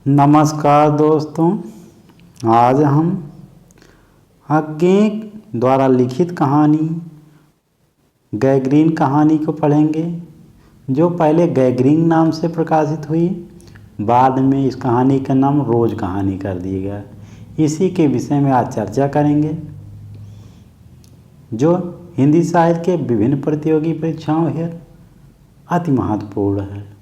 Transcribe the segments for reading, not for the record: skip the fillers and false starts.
नमस्कार दोस्तों, आज हम अज्ञे द्वारा लिखित कहानी गैग्रीन कहानी को पढ़ेंगे, जो पहले गैग्रीन नाम से प्रकाशित हुई, बाद में इस कहानी का नाम रोज कहानी कर दिया गया। इसी के विषय में आज चर्चा करेंगे, जो हिंदी साहित्य के विभिन्न प्रतियोगी परीक्षाओं हेतु अति महत्वपूर्ण है।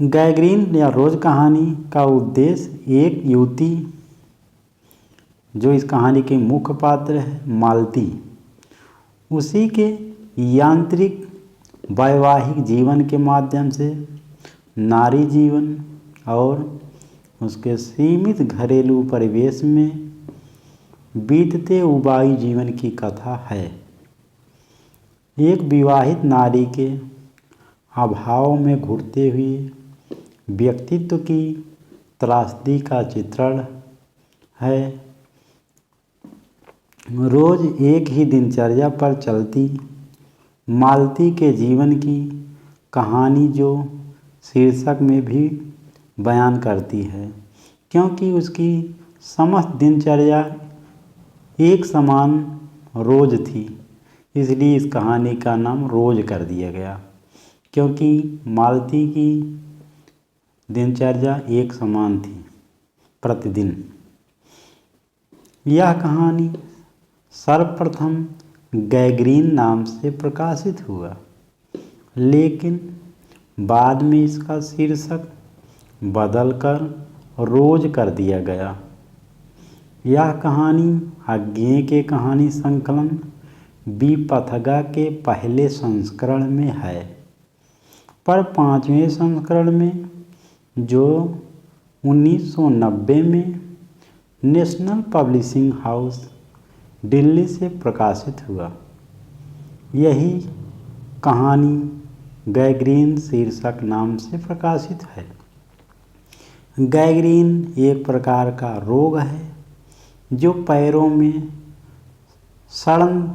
गैग्रीन या रोज कहानी का उद्देश्य एक युवती, जो इस कहानी के मुख्य पात्र है मालती, उसी के यांत्रिक वैवाहिक जीवन के माध्यम से नारी जीवन और उसके सीमित घरेलू परिवेश में बीतते उबाई जीवन की कथा है। एक विवाहित नारी के अभाव में घुटते हुए व्यक्तित्व की त्रासदी का चित्रण है। रोज एक ही दिनचर्या पर चलती मालती के जीवन की कहानी, जो शीर्षक में भी बयान करती है, क्योंकि उसकी समस्त दिनचर्या एक समान रोज थी, इसलिए इस कहानी का नाम रोज कर दिया गया, क्योंकि मालती की दिनचर्या एक समान थी प्रतिदिन। यह कहानी सर्वप्रथम गैग्रीन नाम से प्रकाशित हुआ, लेकिन बाद में इसका शीर्षक बदलकर रोज कर दिया गया। यह कहानी अज्ञे के कहानी संकलन विपथगा के पहले संस्करण में है, पर 5वें संस्करण में, जो 1990 में नेशनल पब्लिशिंग हाउस दिल्ली से प्रकाशित हुआ, यही कहानी गैग्रीन शीर्षक नाम से प्रकाशित है। गैग्रीन एक प्रकार का रोग है, जो पैरों में सड़न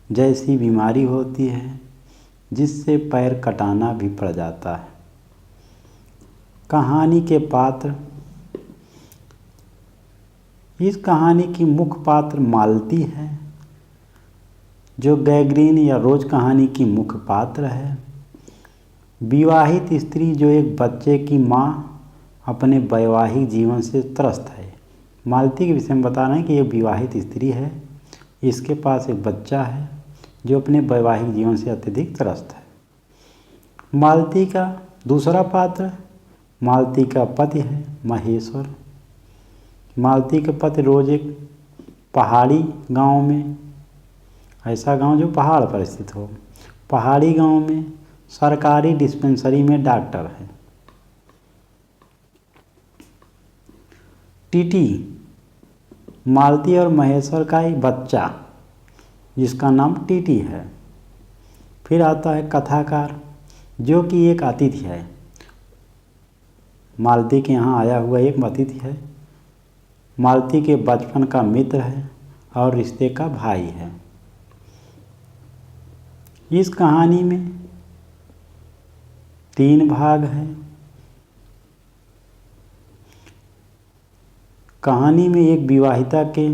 जैसी बीमारी होती है, जिससे पैर कटाना भी पड़ जाता है। कहानी के पात्र, इस कहानी की मुख्य पात्र मालती है, जो गैग्रीन या रोज कहानी की मुख्य पात्र है। विवाहित स्त्री, जो एक बच्चे की माँ अपने वैवाहिक जीवन से त्रस्त है। मालती के विषय में बता रहे हैं कि एक विवाहित स्त्री है, इसके पास एक बच्चा है, जो अपने वैवाहिक जीवन से अत्यधिक त्रस्त है। मालती का दूसरा पात्र मालती का पति है महेश्वर। मालती के पति रोज एक पहाड़ी गांव में, ऐसा गांव जो पहाड़ पर स्थित हो, पहाड़ी गांव में सरकारी डिस्पेंसरी में डॉक्टर है। टीटी मालती और महेश्वर का एक बच्चा, जिसका नाम टीटी है। फिर आता है कथाकार, जो कि एक अतिथि है, मालती के यहाँ आया हुआ एक अतिथि है, मालती के बचपन का मित्र है और रिश्ते का भाई है। इस कहानी में 3 भाग हैं। कहानी में एक विवाहिता के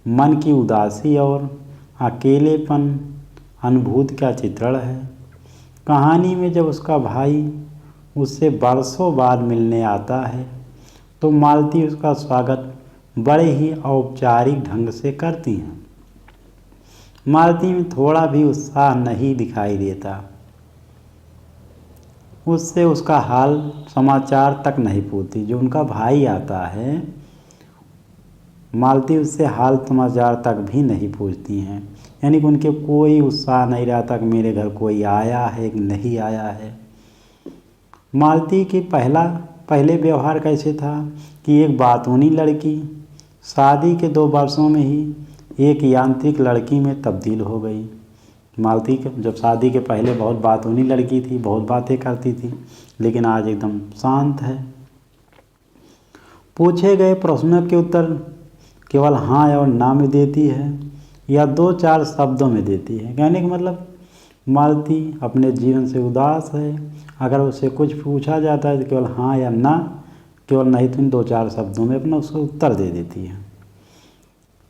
मन की उदासी और अकेलेपन अनुभूति का चित्रण है। कहानी में जब उसका भाई उससे बरसों बाद मिलने आता है, तो मालती उसका स्वागत बड़े ही औपचारिक ढंग से करती हैं। मालती में थोड़ा भी उत्साह नहीं दिखाई देता, उससे उसका हाल समाचार तक नहीं पूछती। जो उनका भाई आता है, मालती उससे हाल समाचार तक भी नहीं पूछती हैं, यानी कि उनके कोई उत्साह नहीं रहता कि मेरे घर कोई आया है कि नहीं आया है। मालती की पहले व्यवहार कैसे था कि एक बातूनी लड़की शादी के 2 वर्षों में ही एक यांत्रिक लड़की में तब्दील हो गई। मालती जब शादी के पहले बहुत बातूनी लड़की थी, बहुत बातें करती थी, लेकिन आज एकदम शांत है। पूछे गए प्रश्नों के उत्तर केवल हाँ और ना में देती है, या 2-4 शब्दों में देती है। कहने का मतलब मालती अपने जीवन से उदास है। अगर उससे कुछ पूछा जाता है तो केवल हाँ या ना, केवल नहीं तो 2-4 शब्दों में अपना उसको उत्तर दे देती है।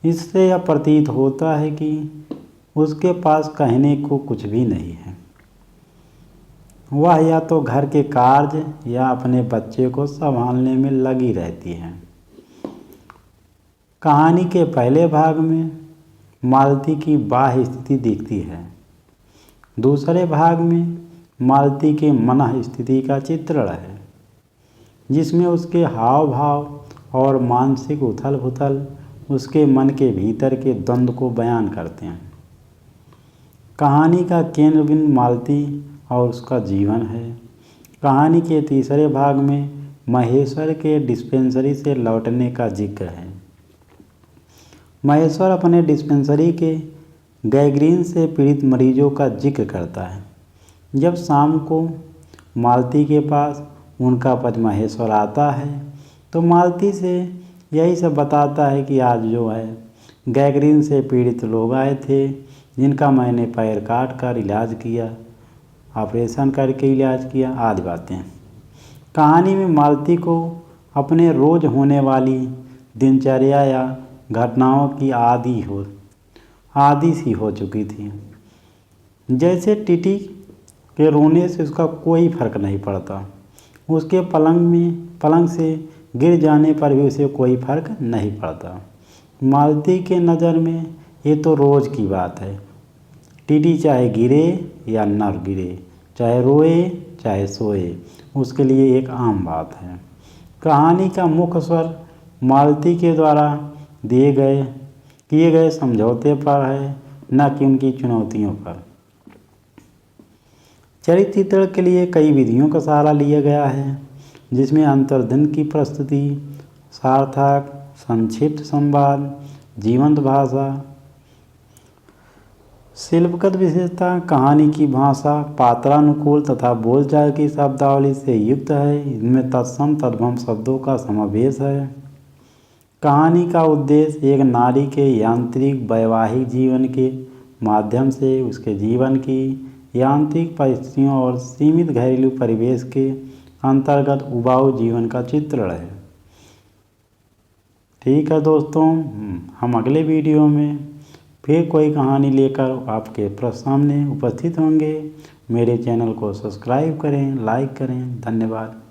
इससे यह प्रतीत होता है कि उसके पास कहने को कुछ भी नहीं है। वह या तो घर के कार्य या अपने बच्चे को संभालने में लगी रहती है। कहानी के पहले भाग में मालती की बाह्य स्थिति दिखती है। दूसरे भाग में मालती के मन स्थिति का चित्रण है, जिसमें उसके हाव भाव और मानसिक उथल पुथल उसके मन के भीतर के द्वंद्व को बयान करते हैं। कहानी का केंद्र बिंदु मालती और उसका जीवन है। कहानी के तीसरे भाग में महेश्वर के डिस्पेंसरी से लौटने का जिक्र है। महेश्वर अपने डिस्पेंसरी के गैंग्रीन से पीड़ित मरीजों का जिक्र करता है। जब शाम को मालती के पास उनका पति महेश्वर आता है तो मालती से यही सब बताता है कि आज जो है गैंग्रीन से पीड़ित लोग आए थे, जिनका मैंने पैर काट कर इलाज किया, ऑपरेशन करके इलाज किया, आदि बातें। कहानी में मालती को अपने रोज़ होने वाली दिनचर्या या घटनाओं की आदी सी हो चुकी थी। जैसे टीटी के रोने से उसका कोई फर्क नहीं पड़ता, उसके पलंग से गिर जाने पर भी उसे कोई फर्क नहीं पड़ता। मालती के नज़र में ये तो रोज़ की बात है। टीटी चाहे गिरे या न गिरे, चाहे रोए चाहे सोए, उसके लिए एक आम बात है। कहानी का मुख्य स्वर मालती के द्वारा किए गए समझौते पर है, न कि उनकी चुनौतियों पर। चरित्र चित्रण के लिए कई विधियों का सहारा लिया गया है, जिसमें अंतर्द्वंद की प्रस्तुति, सार्थक संक्षिप्त संवाद, जीवंत भाषा, शिल्पगत विशेषता, कहानी की भाषा पात्रानुकूल तथा बोलचाल की शब्दावली से युक्त है। इनमें तत्सम तद्भव शब्दों का समावेश है। कहानी का उद्देश्य एक नारी के यांत्रिक वैवाहिक जीवन के माध्यम से उसके जीवन की यांत्रिक परिस्थितियों और सीमित घरेलू परिवेश के अंतर्गत उबाऊ जीवन का चित्रण है। ठीक है दोस्तों, हम अगले वीडियो में फिर कोई कहानी लेकर आपके सामने उपस्थित होंगे। मेरे चैनल को सब्सक्राइब करें, लाइक करें। धन्यवाद।